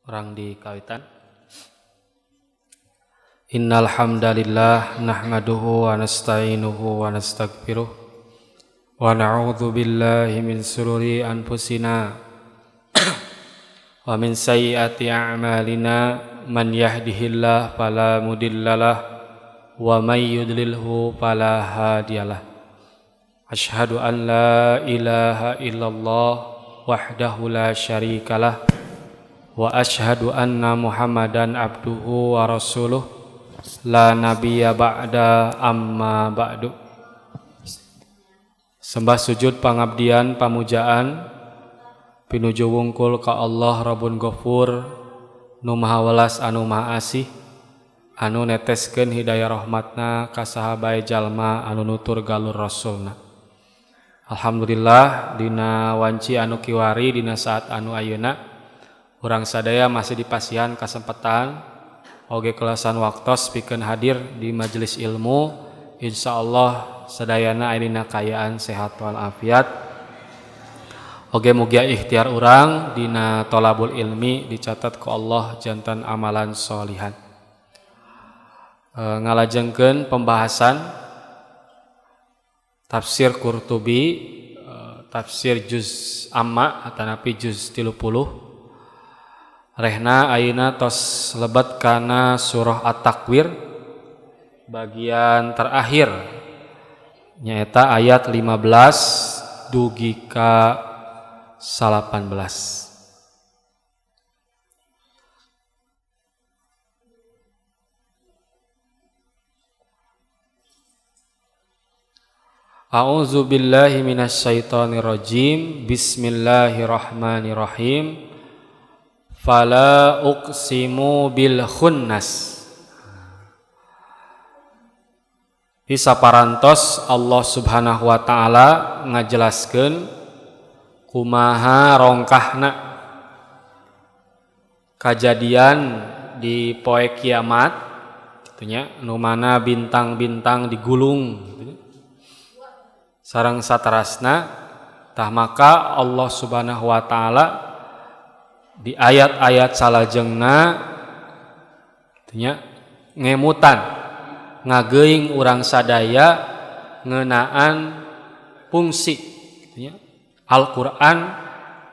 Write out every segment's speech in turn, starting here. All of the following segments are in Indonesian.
orang di kawitan. Innal hamdalillah nahmaduhu wa nasta'inuhu wa nastaghfiruh wa na'udzu billahi min sururi anfusina wa min sayyiati a'malina man yahdihillahu fala mudhillalah wa may yudlilhu fala hadiyalah. Asyhadu an la ilaha illallah wahdahu la syarikalah wa asyhadu anna Muhammadan abduhu wa rasuluh la nabiyya ba'da amma ba'du. Sembah sujud pangabdian pamujaan pinuju wungkul ka Allah Rabbun Ghafur nu maha welas anu maha asih anu neteskeun hidayah rahmatna ka sahabae jalma anu nutur galur rasulna. Alhamdulillah dina wanci anu kiwari dina saat anu ayeuna urang sadaya masih dipasihan kasempatan oge kelasan waktos pikeun hadir di majelis ilmu. Insyaallah sadayana aya dina kayaan sehat wal afiat. Oge mugia ikhtiar urang dina thalabul ilmi dicatat ku Allah jantan amalan sholihan. Ngalajengkeun pembahasan tafsir Qurtubi, tafsir juz amma atanapi juz 30. Rehna ayeuna tos lebat kana surah At-Takwir bagian terakhir nyaeta ayat 15 dugi ka 18. A'udzu billahi minasyaitonir rajim. Bismillahirrahmanirrahim. Fala uqsimu bil khunnas. Di saparantos Allah Subhanahu wa taala ngajelaskeun kumaha rongkahna kajadian di poe kiamat gitunya nu mana bintang-bintang digulung gitu. Sareng saterasna tah maka Allah Subhanahu wa taala di ayat-ayat salajengna gitunya ngemutan ngageuing urang sadaya ngeunaan fungsi gitunya Al-Qur'an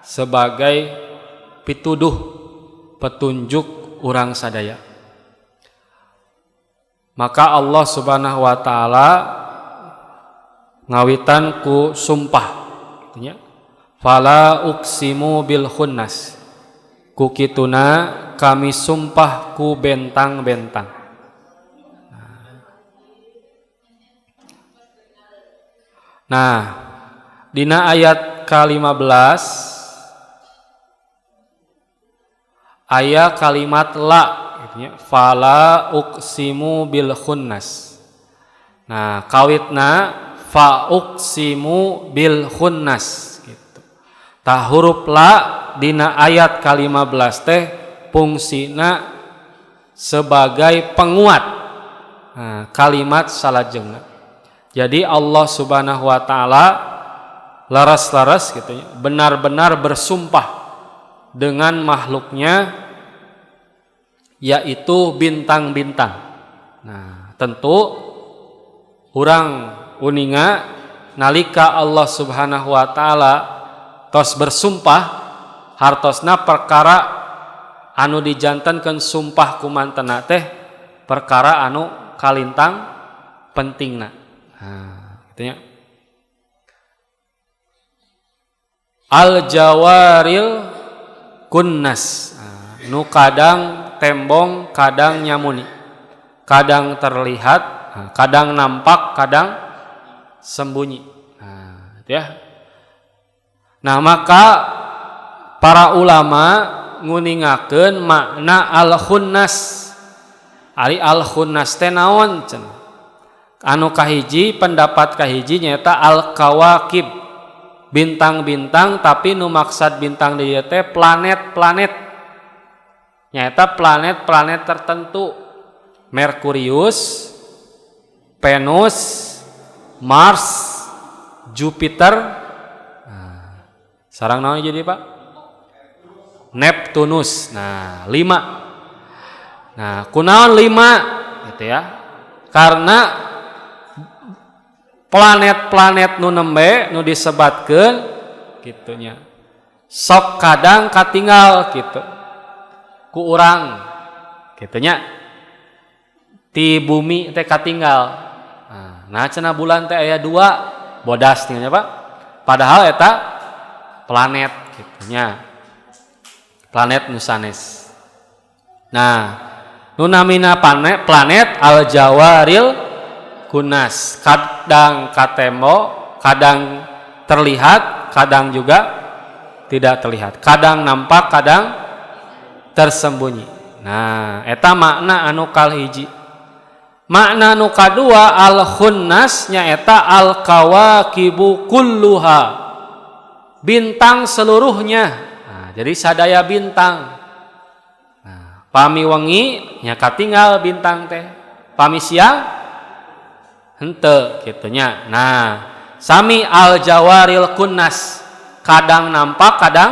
sebagai pituduh petunjuk urang sadaya. Maka Allah Subhanahu wa taala ngawitan ku sumpah gitunya fala uqsimu bil khunnas. Ku kituna kami sumpah ku bentang-bentang. Nah, dina ayat ke-15 aya kalimat la gitu, fala uqsimu bil khunnas. Nah, kawitna fa uqsimu bil khunnas gitu. Tah huruf la dina ayat ke-15 teh fungsina sebagai penguat kalimat salajengna. Jadi Allah Subhanahu wa taala laras-laras gitu ya, benar-benar bersumpah dengan makhluknya yaitu bintang-bintang. Nah, tentu urang uninga nalika Allah Subhanahu wa taala tos bersumpah hartosna perkara anu dijantankeun sumpah kumantena teh perkara anu kalintang pentingna. Gitu ya. Al jawaril kunnas. Nu kadang tembong, kadang nyamuni. Kadang terlihat, kadang nampak, kadang sembunyi. Gitu ya. Nah, maka para ulama nguningakeun makna al-khunnas. Ari al-khunnas teh naon cenah? Anu kahiji pendapat kahiji nyaeta al-kawakib. Bintang-bintang tapi nu maksad bintang dieu teh planet-planet. Nyaeta planet-planet tertentu. Merkurius, Venus, Mars, Jupiter. Sarang naon jadi Pak? Neptunus. Nah, 5. Nah, kunaon 5 gitu ya. Karena planet-planet nu nembe nu disebatkeun gitunya. Sok kadang katinggal gitu. Ku urang gitunya. Ti bumi teh katinggal. Nah, cenah bulan teh aya 2 bodas nya Pak. Padahal eta planet gitunya. Planet nu sanes. Nah, nu namina planet al-jawaril kunas. Kadang katemo, kadang terlihat, kadang juga tidak terlihat. Kadang nampak, kadang tersembunyi. Nah, eta makna anu kalhiji. Makna nu kadua al-khunnas nyaeta al-kawakibu kulluha. Bintang seluruhnya. Nah, jadi sadaya bintang. Nah, pami wengi nya katinggal bintang teh. Pami siang henteu kitunya. Nah, sami al-jawaril kunnas. Kadang nampak, kadang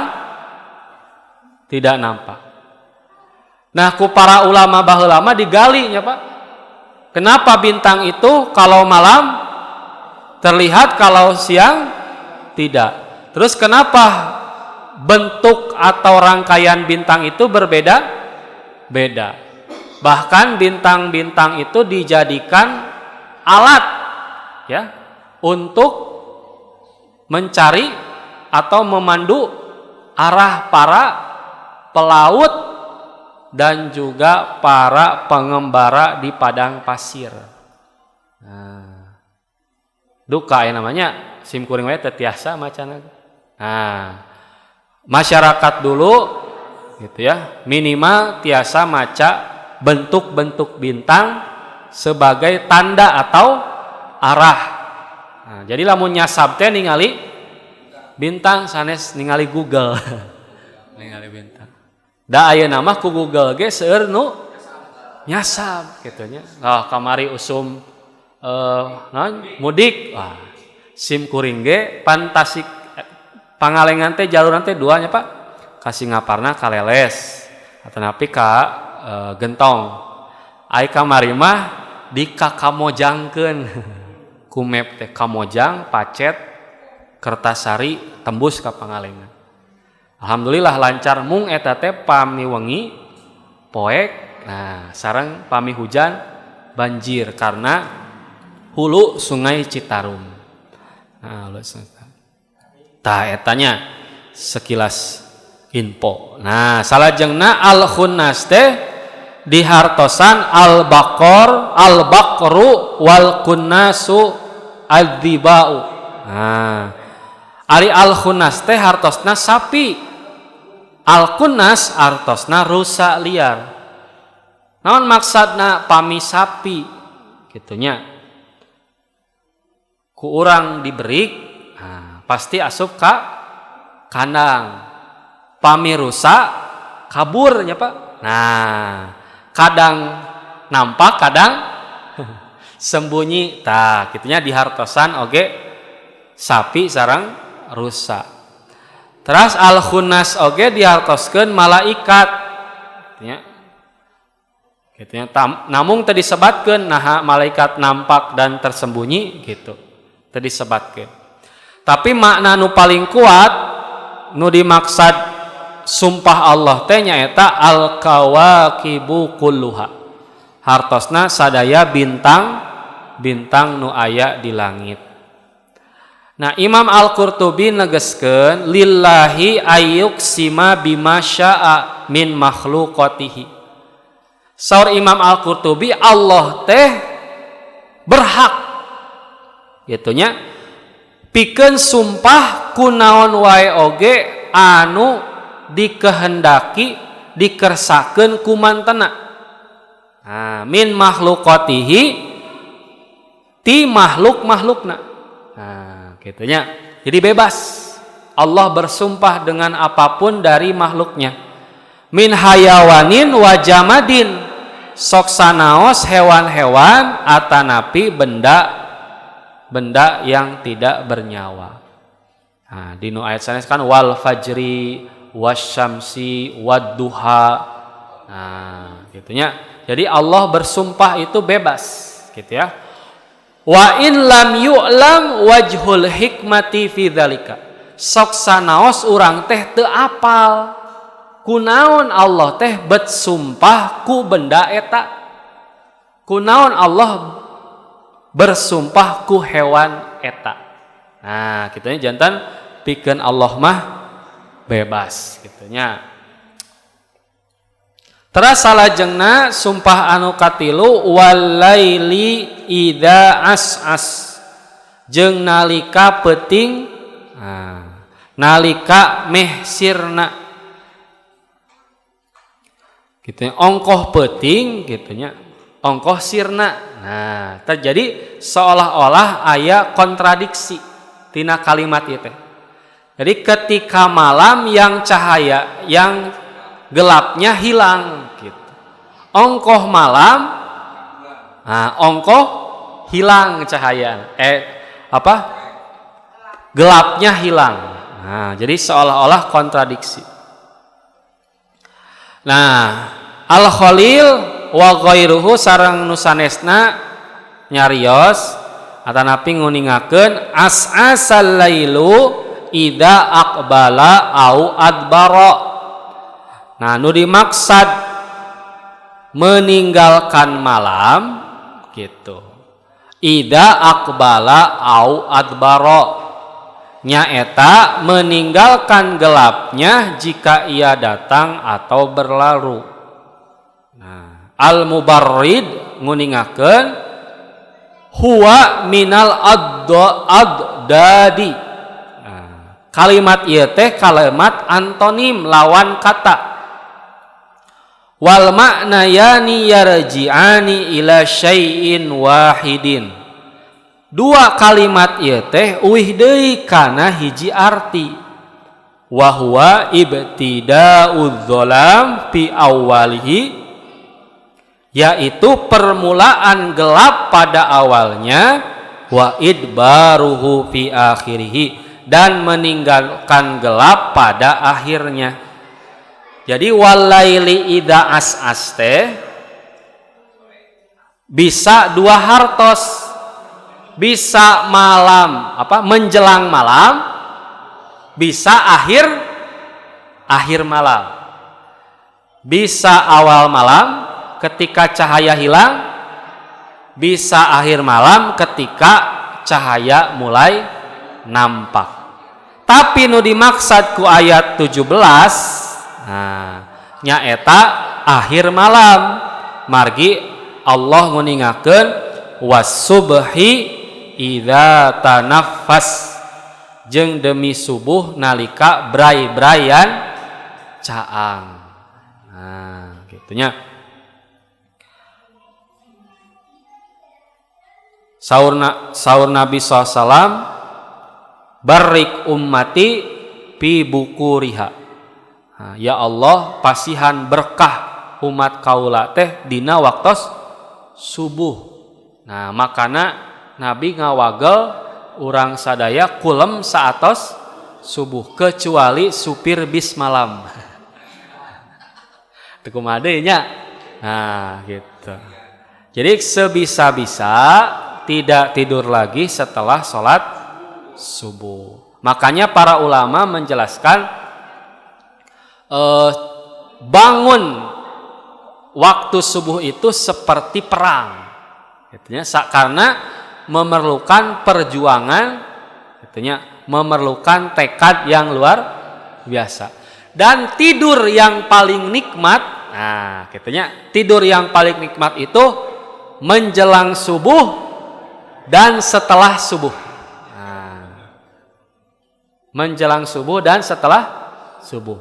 tidak nampak. Nah, ku para ulama baheula mah digali nya Pak. Kenapa bintang itu kalau malam terlihat, kalau siang tidak? Terus kenapa bentuk atau rangkaian bintang itu berbeda-beda? Bahkan bintang-bintang itu dijadikan alat ya untuk mencari atau memandu arah para pelaut dan juga para pengembara di padang pasir. Nah, duka ya namanya sim kuring we teu tiasa macana. Nah, masyarakat dulu gitu ya, minimal tiasa maca bentuk-bentuk bintang sebagai tanda atau arah. Nah, jadi lamun nyasab teh ningali bintang sanes ningali Google. Ningali bintang. Da aya nama ku Google ge seueur nu nyasab kitu nya. Kamari usum mudik. Wah, sim kuring ge pan Tasik Pangalengan teh jalur teh 2 nya Pak. Ka Singaparna ka Leles atanapi ka Gentong. Ai kamari mah di kakamojangkeun. Ku map teh Kamojang, Pacet, Kertasari tembus ka Pangalengan. Alhamdulillah lancar mung eta teh pami wengi poek. Nah, sareng pami hujan banjir karena hulu Sungai Citarum. Nah, tah etanya sekilas info. Nah, salajengna al-khunnas teh dihartosan al-baqru wal kunnasu adzibau. Nah, ari al-khunnas teh hartosna sapi. Al-kunnas artosna rusa liar. Naon maksudna pami sapi gitunya. Ku urang diberi, nah, pasti asup ka kandang. Pami rusa kabur nya Pak. Nah, kadang nampak, kadang sembunyi. Tah, gitunya dihartosan oge sapi sareng rusa. Teras al-khunnas oge dihartoskeun malaikat. Gitu ya. Namung teu disebatkeun naha malaikat nampak dan tersembunyi gitu. Teu disebatkeun. Tapi makna nu paling kuat nu dimaksud sumpah Allah teh nyaeta al-kawakibu kulluha. Hartosna sadaya bintang nu aya di langit. Nah, Imam Al-Qurtubi negeskeun lillahi ayyuksima bima syaa min makhluqatihi. Saur Imam Al-Qurtubi Allah teh berhak gitunya pikeun sumpah kunaon wae oge anu dikehendaki dikersakeun ku mantena. Nah, min makhluqatihi ti makhluk-makhlukna. Nah, gitunya. Jadi bebas. Allah bersumpah dengan apapun dari makhluknya. Min hayawanin wa jamadin. Sok sanaos hewan-hewan atanapi benda yang tidak bernyawa. Nah, di nu ayat sanes kan wal fajri wasyamsi wadduha. Nah, gitunya. Jadi Allah bersumpah itu bebas, gitu ya. Wa in lam yu'lam wajhul hikmati fi dzalika. Sok sanaos urang teh teu apal kunaon Allah teh bet sumpah ku benda eta. Kunaon Allah bersumpah ku hewan eta. Nah, kitunya jantan pikeun Allah mah bebas, gitunya. Teras salajengna sumpah anu katilu walaili idza as'as jeung nalika peuting nalika meh sirna kitu ongkoh peuting gitunya ongkoh sirna. Nah, terjadi seolah-olah aya kontradiksi tina kalimat itu. Jadi ketika malam yang cahaya yang gelapnya hilang gitu. Ongkoh malam, ongkoh hilang cahaya. Gelapnya hilang. Nah, jadi seolah-olah kontradiksi. Nah, Al-Khalil wa ghairuhu sareng nusanesna nyarios atanapi nguningakeun as'asal lailu idza aqbala au adbara. Nah, nu dimaksud meninggalkan malam gitu. Ida aqbala au adbara. Nyaeta meninggalkan gelapnya jika ia datang atau berlalu. Nah, Al-Mubarrid nguningakeun huwa minal addadi. Nah, kalimat ieu teh kalimat antonim lawan kata. Wal makna yani yarji'ani ila syai'in wahidin. Dua kalimat ieu teh uih deui kana hiji arti. Wa huwa ibtida'udz dzalam fi awwalihi, yaitu permulaan gelap pada awalnya, wa idbaruhu fi akhirih, dan meninggalkan gelap pada akhirnya. Jadi walaili idza as'as teh bisa dua hartos, bisa malam menjelang malam, bisa akhir malam, bisa awal malam ketika cahaya hilang, bisa akhir malam ketika cahaya mulai nampak. Tapi nu dimaksud ku ayat 17 nyaeta akhir malam. Margi Allah nguningakeun wasubhi idza tanaffas, jeung demi subuh nalika bray-brayan caang. Nah, gitunya. Saur Nabi SAW, barik ummati fi bukuriha. Ya Allah, pasihan berkah umat kaula teh dina waktos subuh. Nah, makana Nabi ngawagel urang sadaya kulem saatos subuh kecuali supir bis malam. Teu kumaha deui nya. Nah, gitu. Jadi sebisa-bisa tidak tidur lagi setelah sholat subuh. Makanya para ulama menjelaskan bangun waktu subuh itu seperti perang, gitunya, karena memerlukan perjuangan, gitunya, memerlukan tekad yang luar biasa. Dan tidur yang paling nikmat, nah, gitunya, tidur yang paling nikmat itu menjelang subuh dan setelah subuh. Nah, menjelang subuh dan setelah subuh.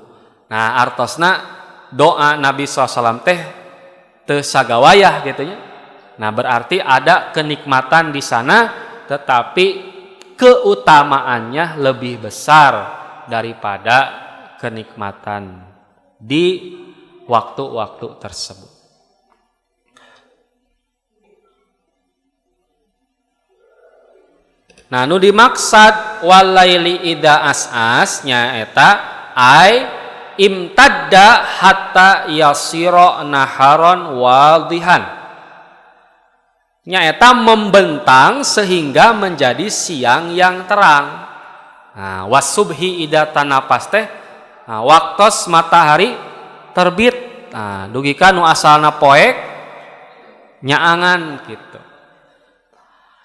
Nah, artosna doa Nabi SAW teh teu sagawayah gitunya. Nah, berarti ada kenikmatan di sana, tetapi keutamaannya lebih besar daripada kenikmatan di waktu-waktu tersebut. Nah, nu dimaksud walaili idza as'as nyaeta ai imtadda hatta yasira naharon wadihan. Nyaeta membentang sehingga menjadi siang yang terang. Nah, wasubhi ida tanapas teh waktos matahari terbit. Nah, dugika nu asalna poek nyaangan gitu.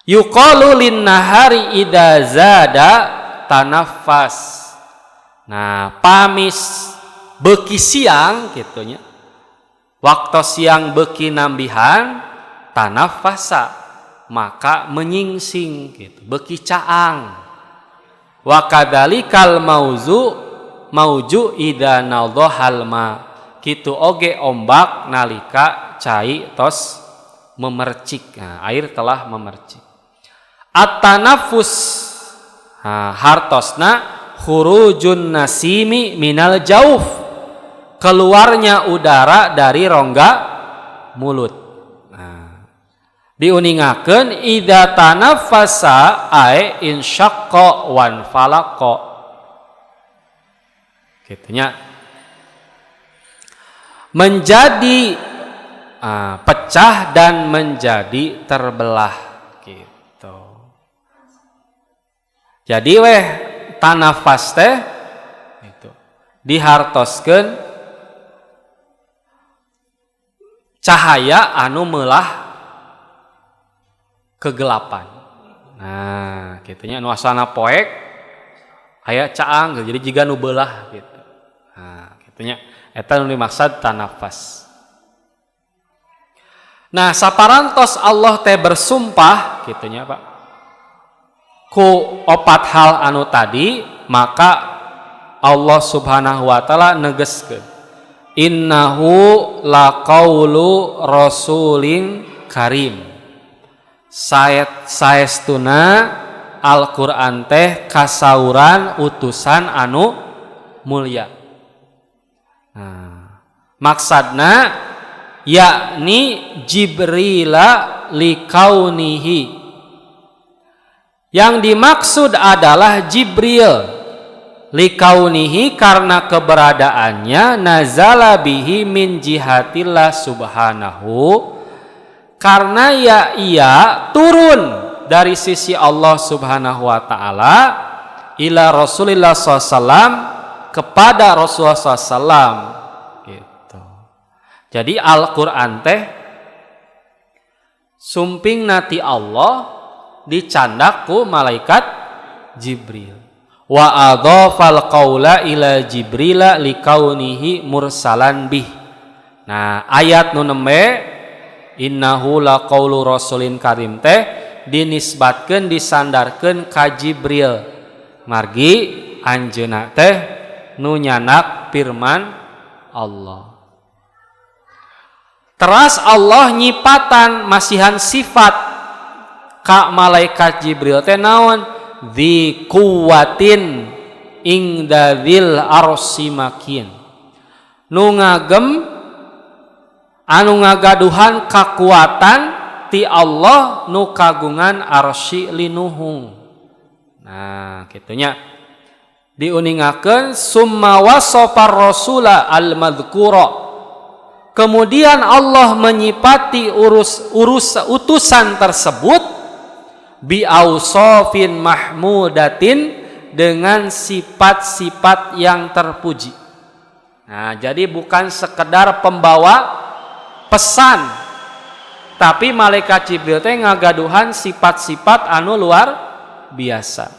Yuqalu lin nahari ida zada tanafas. Nah, pamis beuki siang gitunya. Waktu siang beuki nambihan tanafasa, maka menyingsing gitu, beuki caang. Wa kadzalikal mauju idza nadhahal ma. Kitu oge ombak nalika cai tos memercik. Nah, air telah memercik. At-tanaffus hartosna khurujun nasimi minal jauf, keluarnya udara dari rongga mulut. Nah, diuningakeun idza tanaffasa ay insyaqqa wan falaqqa. Kitunya menjadi pecah dan menjadi terbelah gitu. Jadi tanafas teh itu dihartoskeun cahaya anu meulah kegelapan. Nah, kitunya nu asalna poek aya caang jadi jiga nu beulah gitu. Nah, kitunya eta nu dimaksud tanafas. Nah, saparantos Allah teh bersumpah kitunya Pak ku opat hal anu tadi, maka Allah Subhanahu wa taala negeskeun innahu laqaulu rasulin karim. Saestuna Al-Qur'an teh kasauran utusan anu mulia. Nah, maksudna yakni Jibrila likaunihi. Yang dimaksud adalah Jibril likaunihi karena keberadaannya nazala bihi min jihatillah subhanahu, karena ia turun dari sisi Allah Subhanahu wa taala ila Rasulillah SAW kepada Rasulullah SAW gitu. Jadi Al-Qur'an teh sumping nati Allah dicandak ku malaikat Jibril. Wa adhafal qaula ila Jibrila likaunihi mursalan bih. Nah, ayat nu nembe innahu laqaulu rasulin karim teh dinisbatkeun disandarkeun ka Jibril. Margi anjeunna teh nu nyanak firman Allah. Teras Allah nyipatan masihan sifat ka malaikat Jibril teh naon? Dzi quwwatin ingda dzil arsy makin. Nu ngagem anu ngagaduhan kakuatan ti Allah nu kagungan arsy linuhung. Nah, kitunya diuningakeun summa wasafar rasula al-madhkura. Kemudian Allah menyipati utusan tersebut bi ausofin mahmudatin dengan sifat-sifat yang terpuji. Nah, jadi bukan sekedar pembawa pesan, tapi malaikat Jibril teh ngagaduhan sifat-sifat anu luar biasa.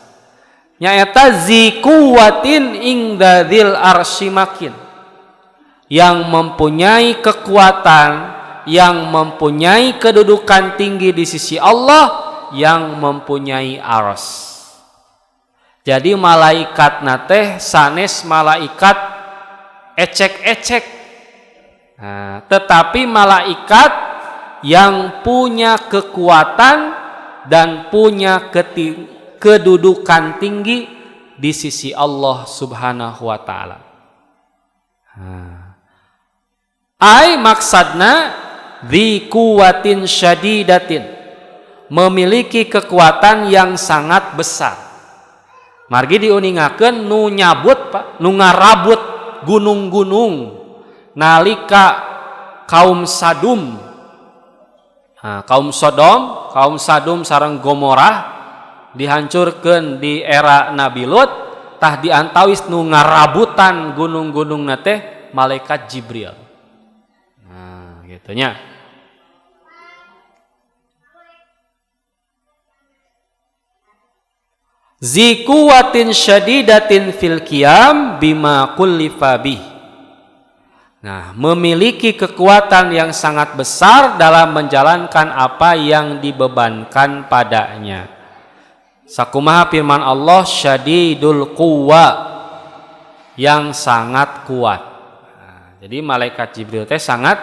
Nyaeta zikuwatin ingda dzil arsy makin, yang mempunyai kekuatan, yang mempunyai kedudukan tinggi di sisi Allah, yang mempunyai arsy. Jadi malaikat nateh sanes malaikat ecek-ecek. Nah, tetapi malaikat yang punya kekuatan dan punya kedudukan tinggi di sisi Allah Subhanahu wa taala. Ai maksudna dzi quwwatin syadidatin, memiliki kekuatan yang sangat besar. Margi diuningakeun nu nyabut Pak, nu ngarabut gunung-gunung nalika kaum Sadum. Nah, kaum Sadum sareng Gomorrah dihancurkeun di era Nabi Lut, tah diantawis nu ngarabutan gunung-gunung teh malaikat Jibril. Nah, gitu nya. Zikuwatin syadidatin fil qiyam bima kullifa bih. Nah, memiliki kekuatan yang sangat besar dalam menjalankan apa yang dibebankan padanya. Sakumaha firman Allah, syadidul quwa, yang sangat kuat. Nah, jadi malaikat Jibril teh sangat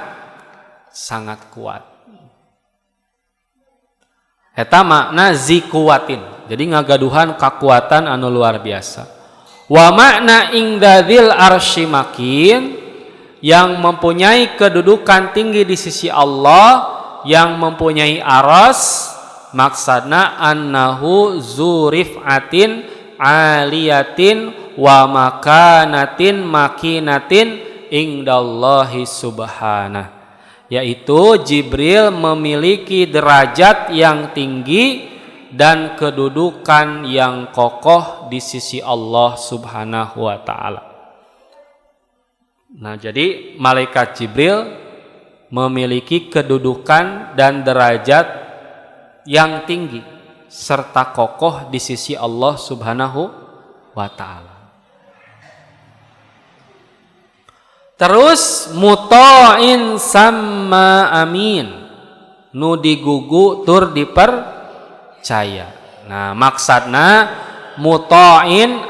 kuat. Eta makna zikuwatin. Jadi ngagaduhan kekuatan anu luar biasa. Wa makna ingdadzil arsy makin, yang mempunyai kedudukan tinggi di sisi Allah, yang mempunyai aras, maksudna annahu zurifatin aliyatin wa makanatin makinatin indallahi subhanah, yaitu Jibril memiliki derajat yang tinggi dan kedudukan yang kokoh di sisi Allah subhanahu wa ta'ala. Nah, jadi malaikat Jibril memiliki kedudukan dan derajat yang tinggi serta kokoh di sisi Allah subhanahu wa ta'ala. Terus muta'in sama amin, nu digugu tur dipercaya. Nah, maksudna muta'in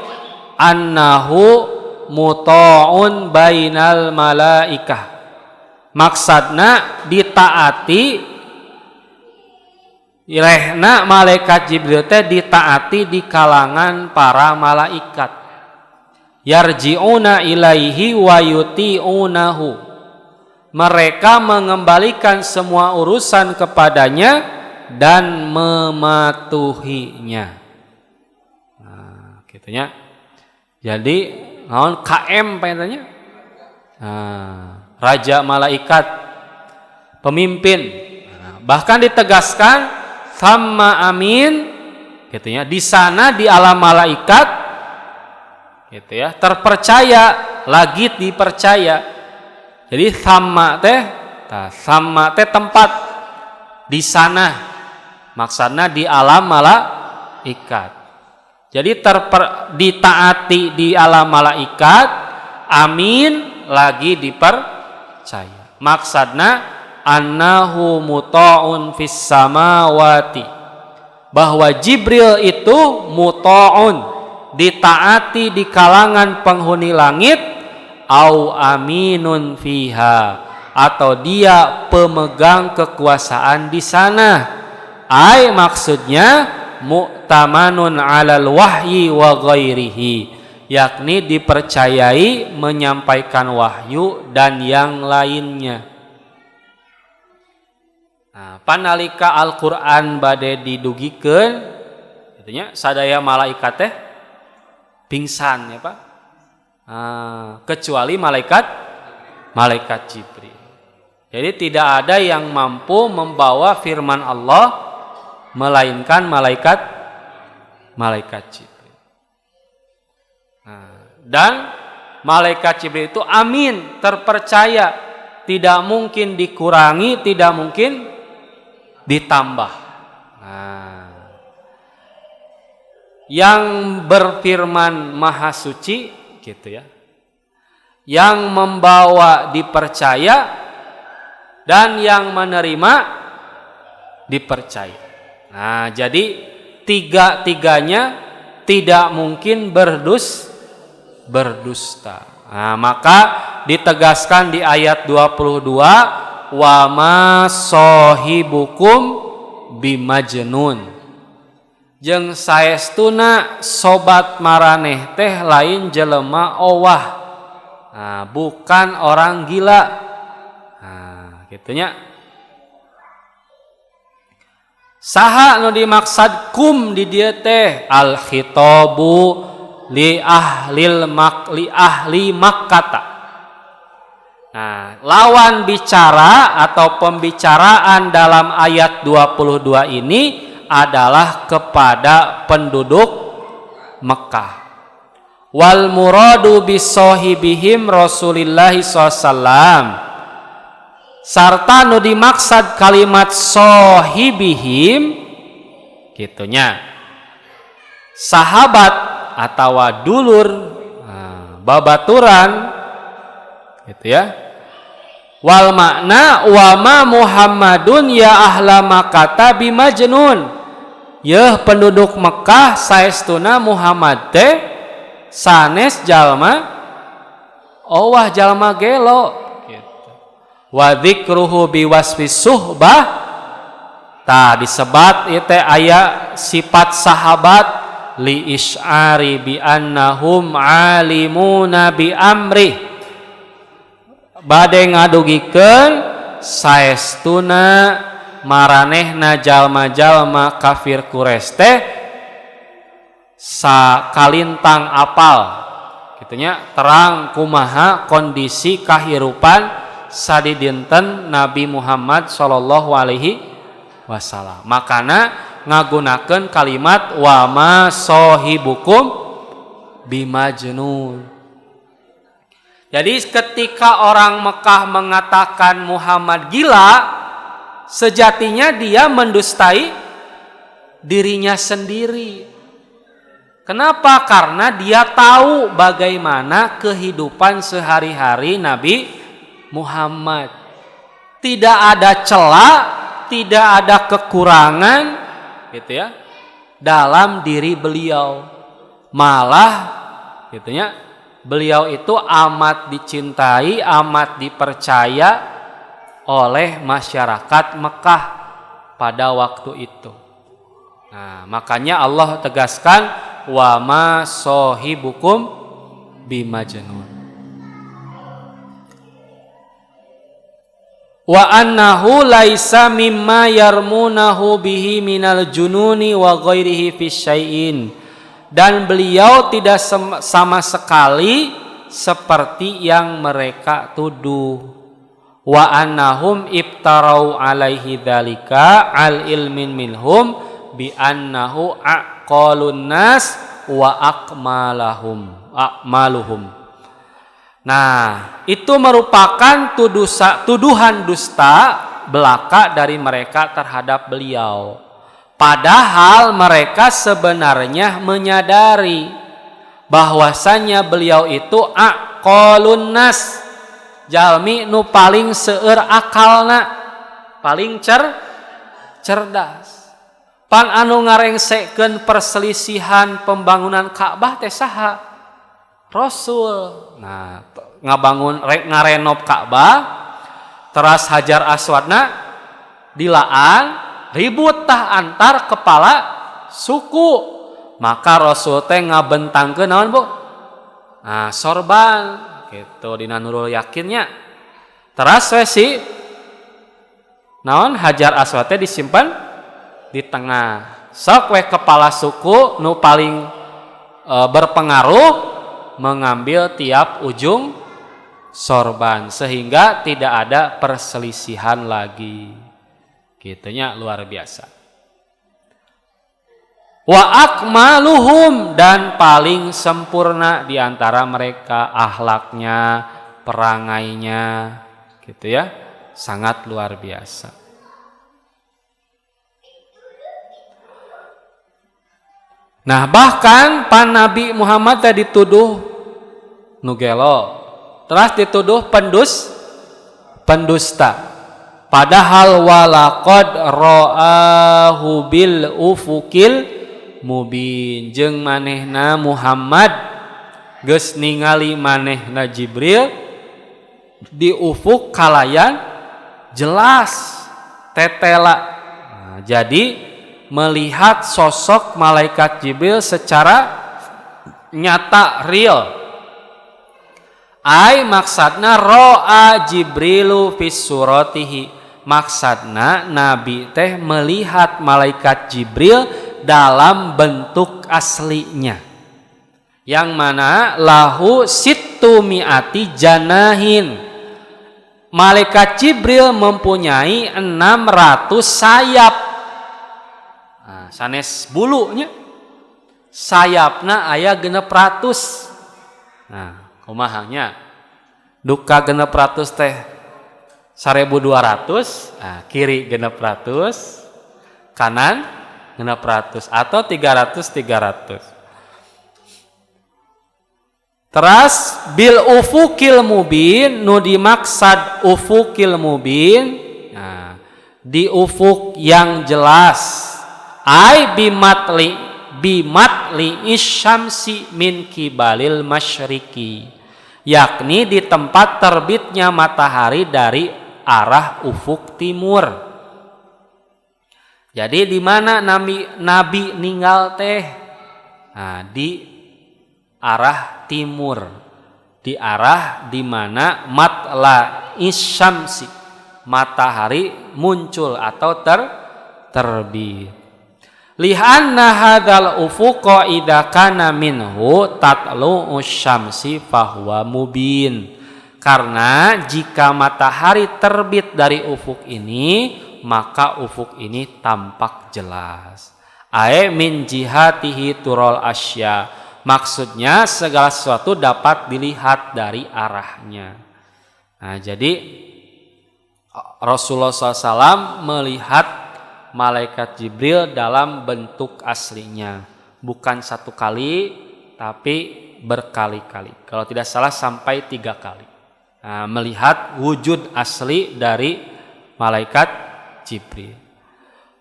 annahu muta'un bainal malaikah. Maksudna ditaati, ilehna malaikat Jibril teh ditaati di kalangan para malaikat. Yarji'una ilaihi wa yuti'unahu. Mereka mengembalikan semua urusan kepadanya dan mematuhinya. Nah, gitunya. Jadi naon KM penanya? Nah, raja malaikat, pemimpin. Nah, bahkan ditegaskan sama amin, gitunya. Di sana di alam malaikat, gitu ya, terpercaya lagi dipercaya. Jadi sama teh tempat di sana, maksudnya di alam malaikat. Jadi ditaati di alam malaikat, amin lagi dipercaya. Maksudna annahu muta'un fis samawati, bahwa Jibril itu muta'un, ditaati di kalangan penghuni langit, au aminun fiha, atau dia pemegang kekuasaan di sana. Ai maksudnya mu'tamanun 'alal wahyi wa ghairihi, yakni dipercayai menyampaikan wahyu dan yang lainnya. Nah, panalika Al-Qur'an bade didugikeun, katanya sadaya malaikat teh pingsan ya Pak. Kecuali malaikat Jibril. Jadi tidak ada yang mampu membawa firman Allah melainkan malaikat Jibril. Nah, dan malaikat Jibril itu amin, terpercaya, tidak mungkin dikurangi, tidak mungkin ditambah. Nah, yang berfirman maha suci, gitu ya, yang membawa dipercaya, dan yang menerima dipercaya. Nah, jadi tiga-tiganya tidak mungkin berdusta. Nah, maka ditegaskan di ayat 22, wa ma sahibukum bimajnun. Jeung saestuna sobat maraneh teh lain jelema owah. Nah, bukan orang gila. Nah, gitunya. Saha nu dimaksad kum di dieu teh al khitabu li ahli Makkah. Nah, lawan bicara atau pembicaraan dalam ayat 22 ini adalah kepada penduduk Mekah. Wal muradu bisohibihim Rasulillah SAW. Sarta nu dimaksud kalimat sohibihim gitunya sahabat atau dulur, babaturan gitu ya. Wal makna wa ma Muhammadun ya ahla Makkah bimajnun. Yeuh penduduk Mekah saestuna Muhammad teh sanes jalma owah jalma gelo gitu. Wa dzikruhu biwasfi suhbah ta disebat ieu teh aya sifat sahabat li isyari bi annahum alimuna bi amri bade ngadugikeun saestuna maranehna jalma-jalma kafir Quraisy teh sakalintang apal gitunya terang kumaha kondisi kahirupan sadidinten Nabi Muhammad sallallahu alaihi wasallam. Makana ngagunakeun kalimat wa ma sohibukum bimajnun. Jadi ketika orang Mekah mengatakan Muhammad gila, sejatinya dia mendustai dirinya sendiri. Kenapa? Karena dia tahu bagaimana kehidupan sehari-hari Nabi Muhammad. Tidak ada celah, tidak ada kekurangan gitu ya dalam diri beliau. Malah gitu ya, beliau itu amat dicintai, amat dipercaya oleh masyarakat Mekah pada waktu itu. Nah, makanya Allah tegaskan wa ma sohibukum bimajnun. Wa annahu laisa mimma yarmunahu bihi minal jununi wa ghairihi fi syai'in. Dan beliau tidak sama sekali seperti yang mereka tuduh. Wa annahum ibtarau alaihi dzalika al ilmin minhum bi annahu aqalun nas wa akmaluhum. Nah, itu merupakan tuduhan dusta belaka dari mereka terhadap beliau. Padahal mereka sebenarnya menyadari bahwasannya beliau itu aqalun nas, jalmi nu paling seueur akalna, paling cerdas. Pan anu ngarengsekeun perselisihan pembangunan Ka'bah teh saha? Rasul. Nah, ngarenov Ka'bah, teras Hajar Aswadna dilaan, ribut tah antar kepala suku. Maka Rasul teh ngabentangkeun naon, Bu? Nah, sorban gitu dina Nurul Yakinnya. Teras we si naon Hajar Aswad teh disimpan di tengah. Sok we kepala suku nu paling berpengaruh mengambil tiap ujung sorban sehingga tidak ada perselisihan lagi. Gitunya luar biasa. Wa akmaluhum, dan paling sempurna di antara mereka akhlaknya, perangainya, gitu ya. Sangat luar biasa. Nah, bahkan pan Nabi Muhammad tadi dituduh nugelo, terus dituduh pendusta. Padahal walaqad ra'ahu bil ufukil mubin, jeung manehna Muhammad geus ningali manehna Jibril di ufuk kalayan jelas tetela. Nah, jadi melihat sosok malaikat Jibril secara nyata real. Ai maksudna ro'a Jibrilu fis suratihi, maksudna Nabi teh melihat malaikat Jibril dalam bentuk aslinya. yang mana lahu sittu mi'ati janahin. Malaikat Jibril mempunyai 600 sayap. Nah, sanes bulunya sayapna aya 600. Nah, kumahanya duka 600 teh 1200, nah, kiri 600, kanan 600 atau 300. Teras bil ufukil mubin, nu dimaksad ufukil mubin, nah, di ufuk yang jelas, ai bimatli isyamsi min kibalil masyriqi, yakni di tempat terbitnya matahari dari arah ufuk timur. Jadi di mana Nabi ninggal teh? Nah, di arah timur, di arah di mana matla isyamsi, matahari muncul atau terbit. Lihanna hadzal ufuqa idza kana minhu tatlu usyamsi fahuwa mubin. Karena jika matahari terbit dari ufuk ini, maka ufuk ini tampak jelas. Ai min jihatihi turul asya. Maksudnya segala sesuatu dapat dilihat dari arahnya. Nah, jadi Rasulullah SAW melihat malaikat Jibril dalam bentuk aslinya. Bukan satu kali, tapi berkali-kali. Kalau tidak salah sampai 3 kali. Nah, melihat wujud asli dari malaikat Jibril.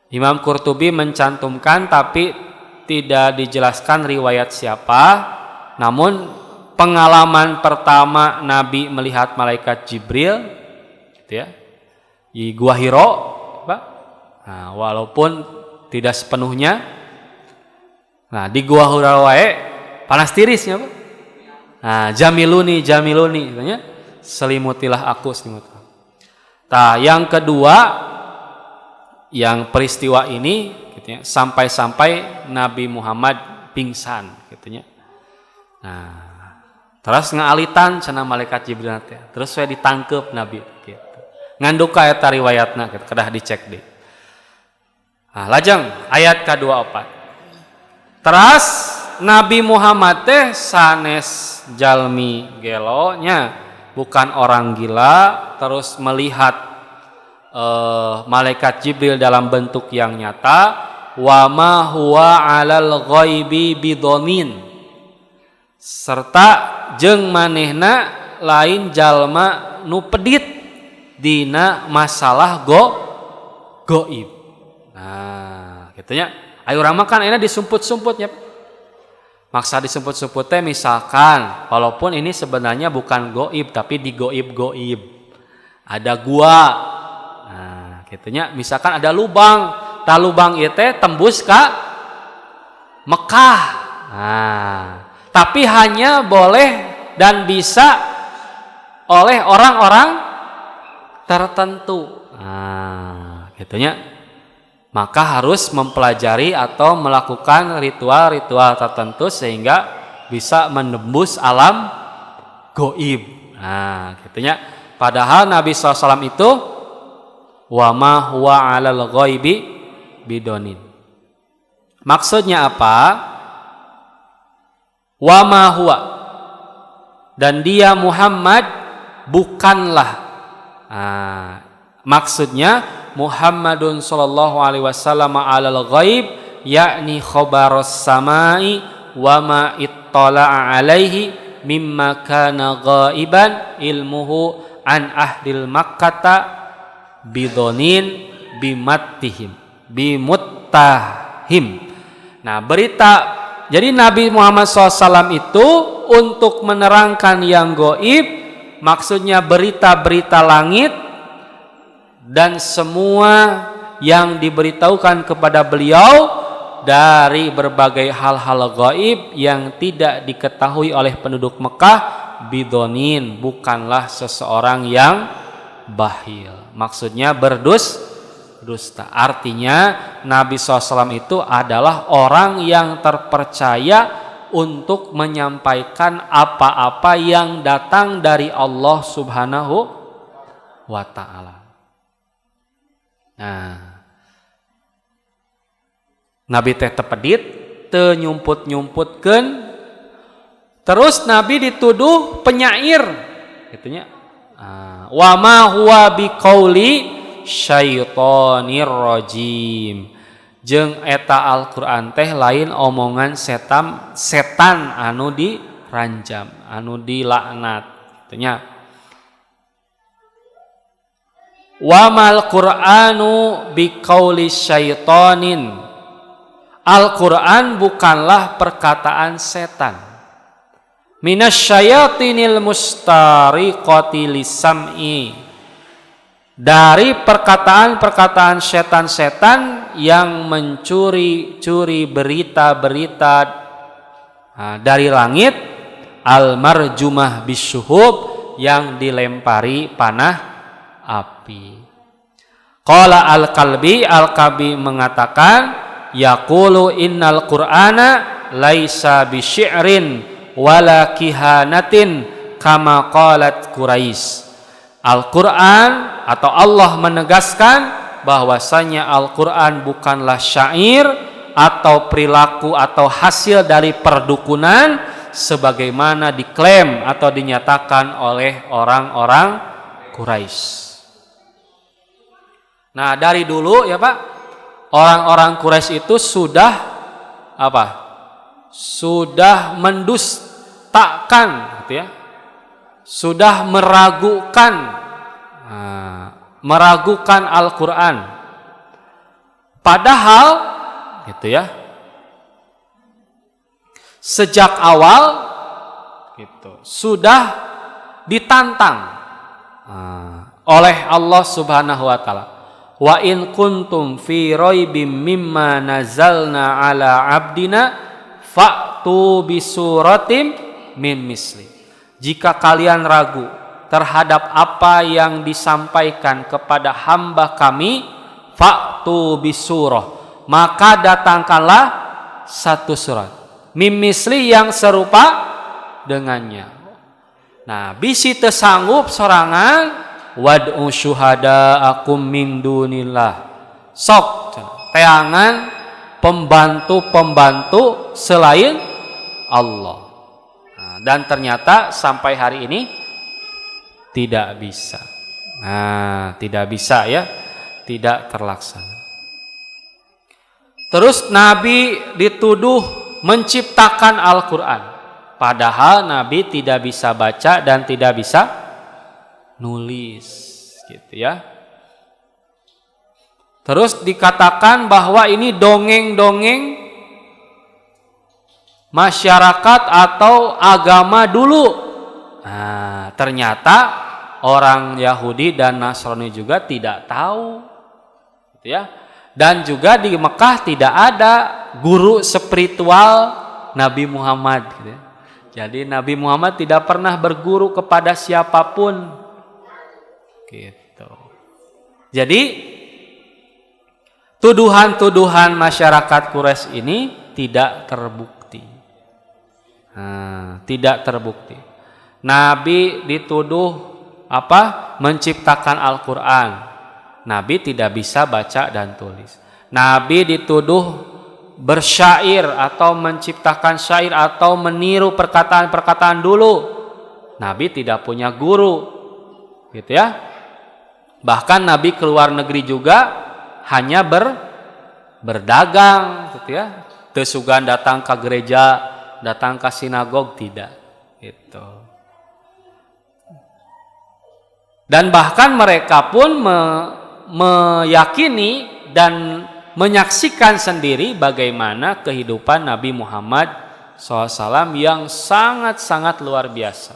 Imam Qurtubi mencantumkan tapi tidak dijelaskan riwayat siapa, namun pengalaman pertama Nabi melihat malaikat Jibril gitu ya, di Gua Hiro, Pak. Nah, walaupun tidak sepenuhnya, nah di Gua Hiro wae panas tirisnya, Pak. Nah, jamiluni katanya, selimutilah aku selimutilah. Nah, yang kedua, yang peristiwa ini gitu ya, sampai Nabi Muhammad pingsan gitu ya. Nah, terus ngalitan cenah malaikat Jibril teh. Terus saya ditangkep Nabi gitu. Nganduka eta riwayatna gitu, kedah dicek deh. Nah, lajeng ayat ke-24. Teras Nabi Muhammad teh sanes jalmi gelonya, bukan orang gila, terus melihat malaikat Jibril dalam bentuk yang nyata. Wa ma huwa 'alal ghaibi bidonin, serta jeung manehna lain jalma nu pedit dina masalah goib. Nah, gitunya. Ayo urang mah kan enak disumput-sumputnya. Maksa disumput-sumput teh misalkan walaupun ini sebenarnya bukan goib tapi digoib-goib. Ada gua. Nah, gitunya. Misalkan ada lubang, tah lubang ieu teh tembus ka Mekah. Nah, tapi hanya boleh dan bisa oleh orang-orang tertentu. Nah, gitunya. Maka harus mempelajari atau melakukan ritual-ritual tertentu sehingga bisa menembus alam goib. Nah, gitunya. Padahal Nabi SAW itu wa ma huwa 'alal ghaibi bidonin. Maksudnya apa? Wa ma huwa, dan dia Muhammad bukanlah. Nah, maksudnya Muhammadun sallallahu alaihi wasallam 'alal ghaib, yakni khabaros samai wa ma ittala'a alaihi mimma kana ghaiban ilmuhu an ahdil makkata bidonin bimuttahim. Nah, berita, jadi Nabi Muhammad SAW itu untuk menerangkan yang gaib, maksudnya berita-berita langit dan semua yang diberitahukan kepada beliau dari berbagai hal-hal gaib yang tidak diketahui oleh penduduk Mekah, bidonin, bukanlah seseorang yang bahil. Maksudnya berdusta. Artinya Nabi SAW itu adalah orang yang terpercaya untuk menyampaikan apa-apa yang datang dari Allah Subhanahu wa ta'ala. Nah, Nabi teh tepedit, teu nyumput-nyumputkeun. Terus Nabi dituduh penyair, gitunya. Wa ma huwa biqauli syaitonir rajim. Jeung eta Al-Qur'an teh lain omongan setan anu diranjam, anu dilaknat, gitunya. Wa mal Qur'anu biqauli syaitonin. Al-Qur'an bukanlah perkataan setan. Minasyayatinil mustariqati lisam'i. Dari perkataan-perkataan setan-setan yang mencuri-curi berita-berita dari langit, al-marjumah bisyuhub, yang dilempari panah api. Qala Al-Kalbi mengatakan, yaqulu innal Qur'ana laisa bisyi'rin wala kihanatin kama qalat Quraisy. Al-Quran atau Allah menegaskan bahwasanya Al-Quran bukanlah syair atau perilaku atau hasil dari perdukunan sebagaimana diklaim atau dinyatakan oleh orang-orang Quraisy. Nah, dari dulu ya Pak, orang-orang Quraisy itu sudah apa? Sudah mendustakan, gitu ya. Sudah meragukan Al-Quran. Padahal gitu ya, sejak awal gitu sudah ditantang oleh Allah Subhanahu wa taala. Wa in kuntum fi raibim mimma nazalna ala abdina fa'tu bisuratim min misli. Jika kalian ragu terhadap apa yang disampaikan kepada hamba kami, fa'tu bisurah, maka datangkanlah satu surat mimisli yang serupa dengannya. Nah, bisi teu sanggup sorangan, wad'u syuhada'akum min dunillah, sok teangan pembantu-pembantu selain Allah. Dan ternyata sampai hari ini tidak bisa. Nah, tidak bisa ya, tidak terlaksana. Terus Nabi dituduh menciptakan Al-Quran. Padahal Nabi tidak bisa baca dan tidak bisa nulis, gitu ya. Terus dikatakan bahwa ini dongeng-dongeng masyarakat atau agama dulu. Nah, ternyata orang Yahudi dan Nasrani juga tidak tahu, gitu ya. Dan juga di Mekah tidak ada guru spiritual Nabi Muhammad, gitu ya. Jadi Nabi Muhammad tidak pernah berguru kepada siapapun, gitu. Jadi tuduhan-tuduhan masyarakat Quraisy ini tidak terbukti. Tidak terbukti. Nabi dituduh apa? Menciptakan Al-Quran. Nabi tidak bisa baca dan tulis. Nabi dituduh bersyair atau menciptakan syair atau meniru perkataan-perkataan dulu. Nabi tidak punya guru, gitu ya. Bahkan Nabi keluar negeri juga hanya berdagang, gitu ya. Teu sugan datang ke gereja, datang ke sinagog, tidak, gitu. Dan bahkan mereka pun meyakini dan menyaksikan sendiri bagaimana kehidupan Nabi Muhammad SAW yang sangat-sangat luar biasa,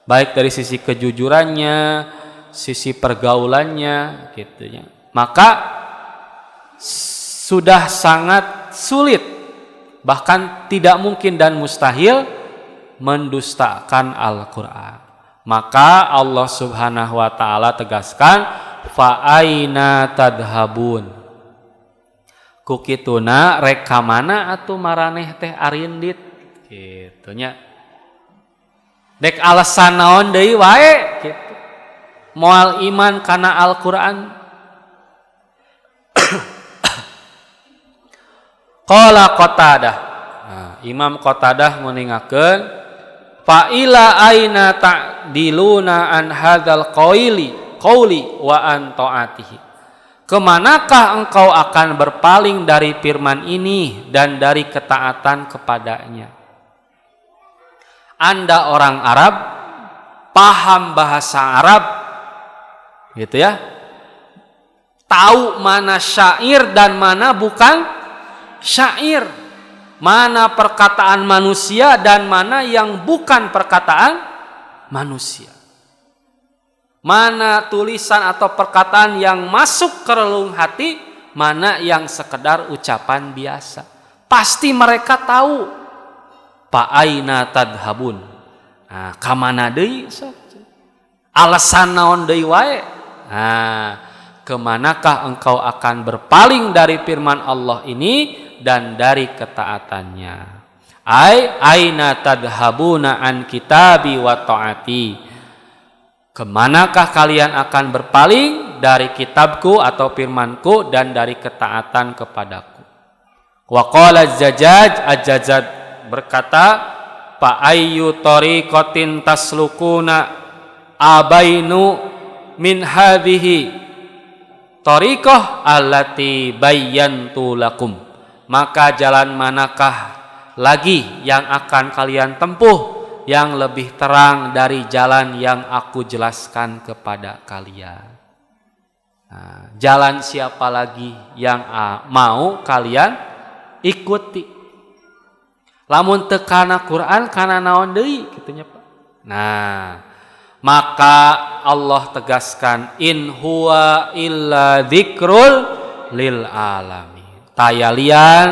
baik dari sisi kejujurannya, sisi pergaulannya, gitu ya. Maka sudah sangat sulit, bahkan tidak mungkin dan mustahil mendustakan Al-Quran. Maka Allah Subhanahu wa ta'ala tegaskan, fa aina tadhabun, kukituna rek kamana atuh maraneh teh arindit, Gitunya. Dek alasan naon deui wae gitu. Moal iman kana Al-Qur'an. Qala Qatadah. Nah, Imam Qatadah meningakeun fa ila aina ta'diluna an hadzal qauli wa an taatihi. Kemanakah engkau akan berpaling dari firman ini dan dari ketaatan kepadanya? Anda orang Arab, paham bahasa Arab, gitu ya, tahu mana syair dan mana bukan syair, mana perkataan manusia dan mana yang bukan perkataan manusia, mana tulisan atau perkataan yang masuk ke relung hati, mana yang sekedar ucapan biasa. Pasti mereka tahu. Pa aina tadhabun. Nah, ka mana deui? Alasan naon deui wae? Nah, kemanakah engkau akan berpaling dari firman Allah ini dan dari ketaatannya? Aina tadhabuna an kitabi wa taati. Kemanakah kalian akan berpaling dari kitabku atau firmanku dan dari ketaatan kepadaku? Wa qala Az-Zajjaj berkata, fa ayyu tariqatin taslukuna abainu min hadhihi tariqah allati bayyantu lakum. Maka jalan manakah lagi yang akan kalian tempuh yang lebih terang dari jalan yang aku jelaskan kepada kalian? Nah, jalan siapa lagi yang mau kalian ikuti? Lamun teu kana Quran kana naon deui kitunya Pak. Nah, maka Allah tegaskan in huwa illa dzikrul lil alamin. Tayalian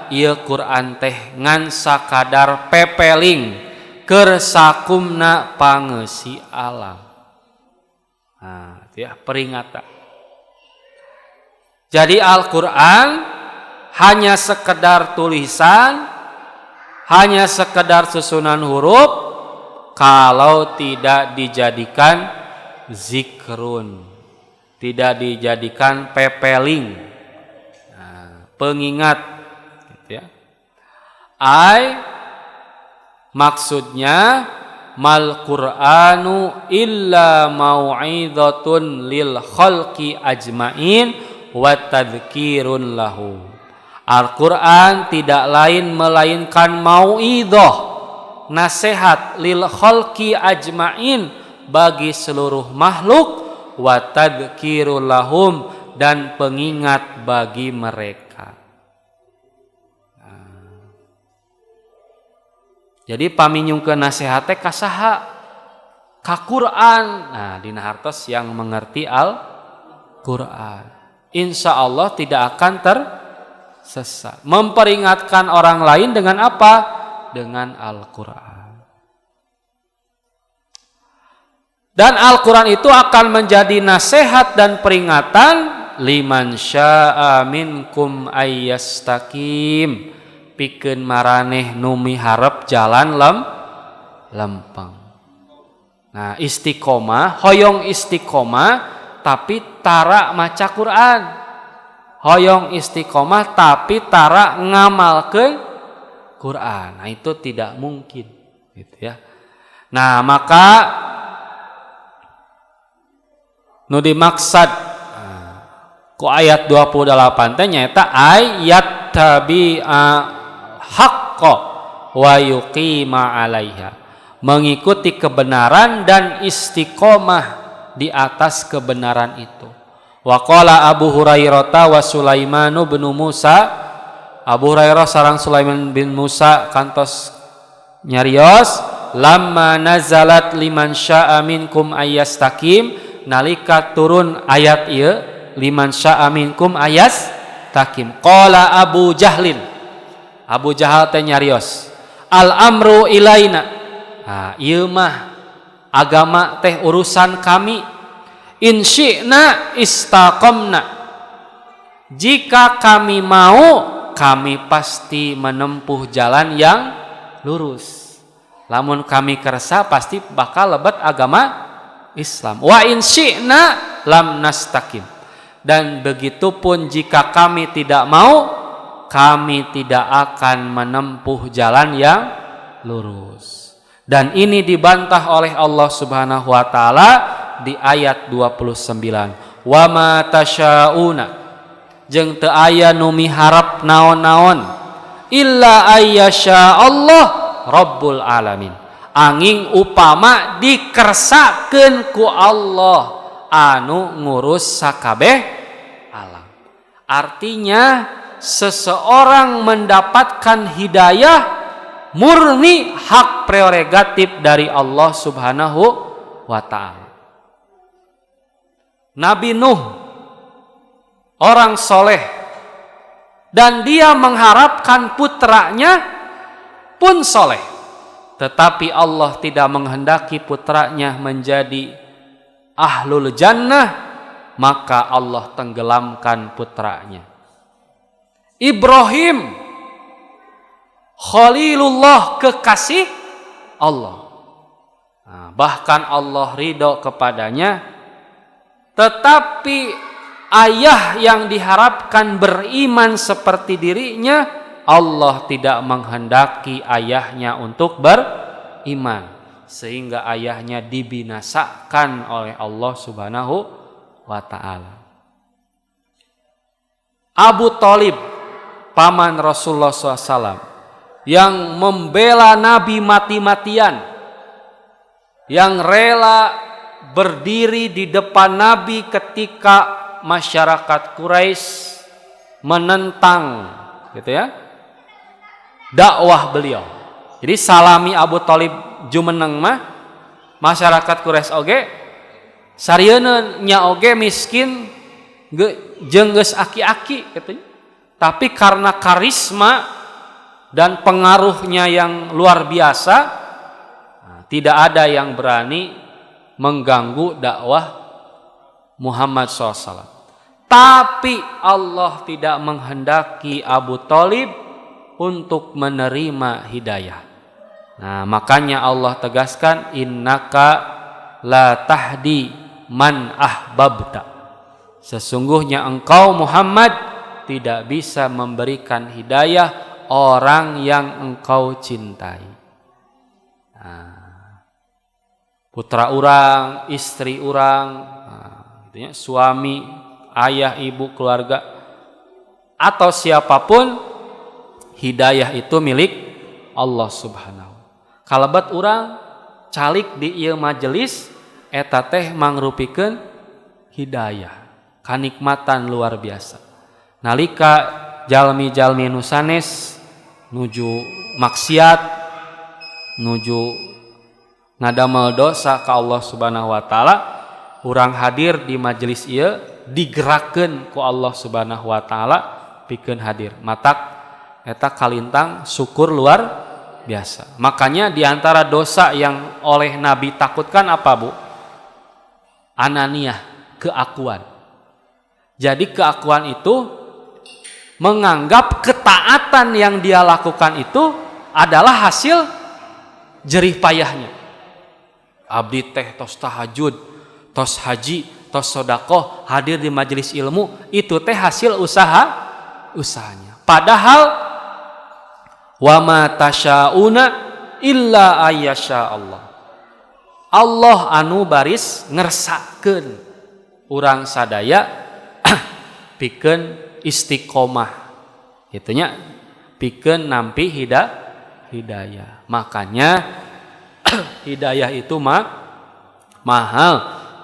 ieu Quran teh ngan sakadar pepeling keur sakumna pangeusi alam. Nah, itu ya peringatan. Jadi Al-Qur'an hanya sekedar tulisan, hanya sekedar susunan huruf kalau tidak dijadikan zikrun, tidak dijadikan pepeling, pengingat, gitu ya. Maksudnya mal Qur'anu illa mau'izatun lil khalqi ajmain wa tadhkirun lahu. Al-Quran tidak lain melainkan mau'idhah, nasihat lil khalqi ajmain bagi seluruh makhluk, wa tadhkirul lahum dan pengingat bagi mereka. Jadi paminyungkeun nasihat teh ka saha? Ka Quran. Nah, dina hartos yang mengerti Al-Quran, insyaallah tidak akan tersesat. Memperingatkan orang lain dengan apa? Dengan Al-Quran. Dan Al-Quran itu akan menjadi nasihat dan peringatan liman syaa minkum ayyastaqim, pikeun maraneh nu miharep jalan lempeng. Nah, istiqomah, hoyong istiqomah tapi tara maca Quran. Hoyong istiqomah tapi tara ngamalkeun Quran. Nah, itu tidak mungkin, gitu ya. Nah, maka nu dimaksud ku ayat 28 teh nyaeta ayat tabi'a haqqa wa yuqima 'alaiha, mengikuti kebenaran dan istiqomah di atas kebenaran itu. Wa qala Abu Hurairah wa Sulaiman bin Musa, Abu Hurairah sareng Sulaiman bin Musa kantos nyarios, lamma nazalat liman syaa minkum ayyastaqim, nalika turun ayat ieu liman syaa minkum ayyastaqim, qala Abu Jahlin, Abu Jahal teh nyarios, al amru ilaina, nah ieu mah agama teh urusan kami, in syi'na istaqamna, jika kami mau kami pasti menempuh jalan yang lurus. Lamun kami kersa pasti bakal lebet agama Islam. Wa in syi'na lam nastaqim. Dan begitupun jika kami tidak mau, kami tidak akan menempuh jalan yang lurus. Dan ini dibantah oleh Allah Subhanahu wa taala di ayat 29. Wa ma tasyauna jeung teu aya nu miharep naon-naon illa ayyasha Allah rabbul alamin. Anging upama dikersakeun ku Allah anu ngurus sakabeh alam. Artinya seseorang mendapatkan hidayah murni hak prerogatif dari Allah Subhanahu wa taala. Nabi Nuh orang soleh dan dia mengharapkan putranya pun soleh, tetapi Allah tidak menghendaki putranya menjadi ahlul jannah, maka Allah tenggelamkan putranya. Ibrahim Khalilullah, kekasih Allah, bahkan Allah ridho kepadanya, tetapi ayah yang diharapkan beriman seperti dirinya, Allah tidak menghendaki ayahnya untuk beriman, sehingga ayahnya dibinasakan oleh Allah Subhanahu wa ta'ala. Abu Thalib, paman Rasulullah SAW, yang membela Nabi mati-matian, yang rela berdiri di depan Nabi ketika masyarakat Quraisy menentang gitu ya dakwah beliau. Jadi salami Abu Thalib jumeneng mah masyarakat Quraisy oge sarieuna nya oge miskin jeung geus aki-aki katanya. Tapi karena karisma dan pengaruhnya yang luar biasa, tidak ada yang berani mengganggu dakwah Muhammad SAW. Tapi Allah tidak menghendaki Abu Thalib untuk menerima hidayah. Nah, makanya Allah tegaskan innaka la tahdi man ahbabta. Sesungguhnya engkau Muhammad tidak bisa memberikan hidayah orang yang engkau cintai. Nah, putra orang, istri orang, gitu ya, suami, ayah, ibu, keluarga, atau siapapun, hidayah itu milik Allah Subhanahu. Kalebet urang calik di ieu majelis eta teh mangrupikeun hidayah, kanikmatan luar biasa. Nalika jalmi-jalmi nu sanes nuju maksiat, nuju ngadamel dosa ka Allah Subhanahu wa taala, urang hadir di majelis ieu digerakkeun ku Allah Subhanahu wa taala pikeun hadir. Matak eta kalintang syukur luar biasa. Makanya diantara dosa yang oleh Nabi takutkan apa, Bu? Ananiah, keakuan. Jadi keakuan itu menganggap ketaatan yang dia lakukan itu adalah hasil jerih payahnya. Abdi teh tos tahajud, tos haji, tos sodakoh, hadir di majelis ilmu, itu teh hasil usahanya. Padahal wa ma tasyauna illa ayyasha Allah. Allah anu baris ngersakeun urang sadaya pikeun istiqomah. Itunya pikeun nampi hidayah. Makanya hidayah itu mahal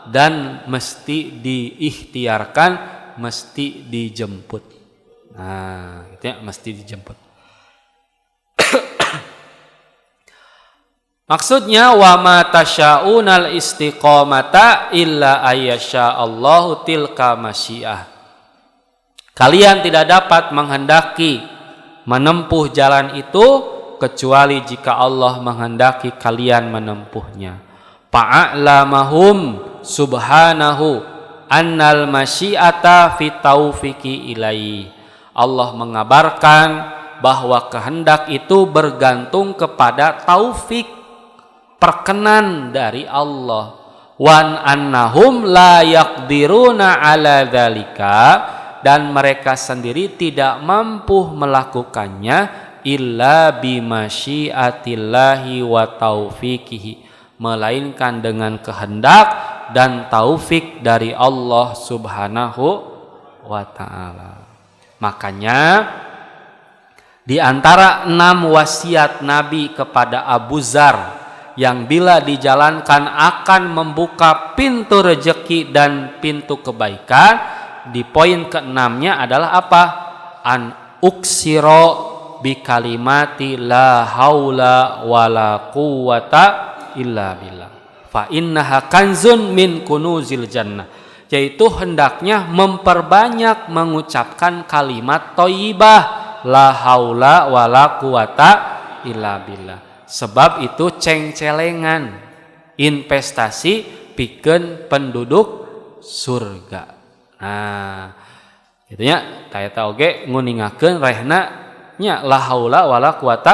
dan mesti diikhtiarkan, mesti dijemput. Nah, itu ya, mesti dijemput. Maksudnya wa ma tasyaunal istiqomata illa ayyasha Allahu tilka masyiah. Kalian tidak dapat menghendaki menempuh jalan itu kecuali jika Allah menghendaki kalian menempuhnya. Fa'alamahum subhanahu annal masyiata fi taufiqi ilaihi. Allah mengabarkan bahwa kehendak itu bergantung kepada taufik perkenan dari Allah. Wan annahum la yaqdiruna ala dzalika, dan mereka sendiri tidak mampu melakukannya illa bimasyiatillahi wa taufiqihi, melainkan dengan kehendak dan taufik dari Allah Subhanahu wa taala. Makanya di antara 6 wasiat Nabi kepada Abu Dzar yang bila dijalankan akan membuka pintu rezeki dan pintu kebaikan, di poin ke-6-nya adalah apa? An uksiro bi kalimati la haula wala quwata illa billah fa innaha kanzun min kunuzil jannah, yaitu hendaknya memperbanyak mengucapkan kalimat thayyibah la haula wala quwata illa billah, sebab itu ceng-celengan investasi pikeun penduduk surga. Nah, gitu nya tayata oge nguningakeun rehna nya la haula wala quwata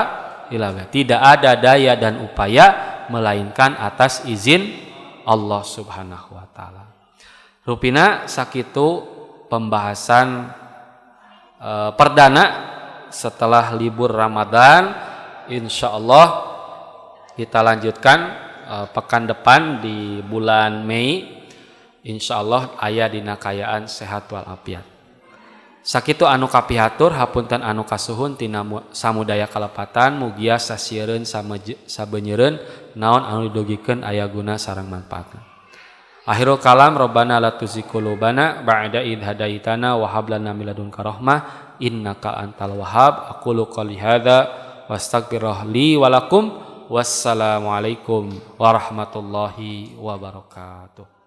illa billah, tidak ada daya dan upaya melainkan atas izin Allah Subhanahu wa taala. Rupina sakitu pembahasan perdana setelah libur Ramadan. Insyaallah kita lanjutkan pekan depan di bulan Mei. Insyaallah aya dina kayaan sehat wal afiat. Sakitu anu kapihatur hapunten anu kasuhun tina samudaya kalepatan, mugia sasieun sabenyeureun naon anu didogikeun aya guna sareng manfaatna. Akhirul kalam, Rabbana la tuzigh qulubana ba'da idh hadaitana wa hab lana min ladunka rahmah innaka antal wahhab. Aqulu qouli hadza wastaghfirullah li wa lakum. Wassalamualaikum warahmatullahi wabarakatuh.